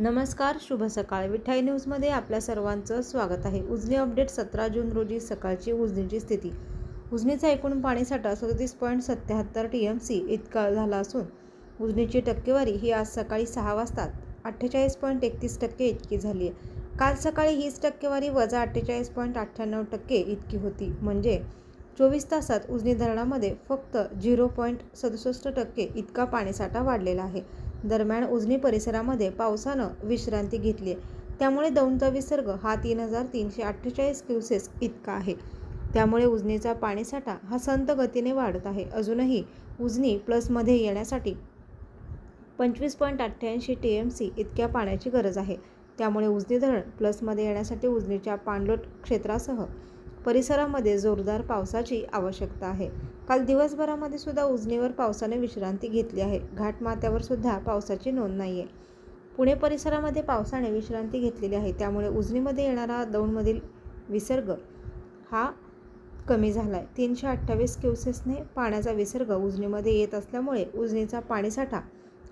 नमस्कार, शुभ सकाळ. विठाई न्यूजमध्ये आपल्या सर्वांचं स्वागत आहे. उजनी अपडेट 17 जून रोजी सकाळची उजनीची स्थिती. उजनीचा एकूण पाणीसाठा 37.77 TMC इतका झाला असून उजनीची टक्केवारी ही आज सकाळी 6 वाजता 48.31% इतकी झाली आहे. काल सकाळी हीच टक्केवारी वजा 48.98% इतकी होती. म्हणजे 24 तासात उजनी धरणामध्ये फक्त 0.67% इतका पाणीसाठा वाढलेला आहे. दरम्यान उजनी परिसरामध्ये पावसानं विश्रांती घेतली आहे. त्यामुळे दौंडचा विसर्ग हा 3348 क्युसेस इतका आहे. त्यामुळे उजनीचा पाणीसाठा हा संत गतीने वाढत आहे. अजूनही उजनी प्लसमध्ये येण्यासाठी 25.88 TMC इतक्या पाण्याची गरज आहे. त्यामुळे उजनी धरण प्लसमध्ये येण्यासाठी उजनीच्या पाणलोट क्षेत्रासह परिसरामध्ये जोरदार पावसाची आवश्यकता आहे. काल दिवसभरामध्ये सुद्धा उजनीवर पावसाने विश्रांती घेतली आहे. घाटमाथ्यावर सुद्धा पावसाची नोंद नाही आहे. पुणे परिसरामध्ये पावसाने विश्रांती घेतलेली आहे. त्यामुळे उजनीमध्ये येणारा दौंडमधील विसर्ग हा कमी झाला आहे. 328 क्युसेसने पाण्याचा विसर्ग उजनीमध्ये येत असल्यामुळे उजनीचा पाणीसाठा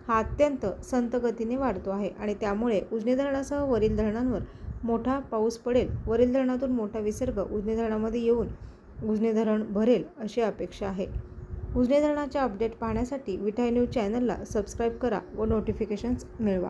हा अत्यंत संत गतीने वाढतो आहे आणि त्यामुळे उजनी धरणासह वरील धरणांवर मोठा पाऊस पडेल. वरील धरणातून मोठा विसर्ग उजनी धरणामध्ये येऊन उजनी धरण भरेल अशी अपेक्षा आहे. उजनी धरणाचे अपडेट पाहण्यासाठी विठाई न्यूज चॅनलला सबस्क्राईब करा व नोटिफिकेशन्स मिळवा.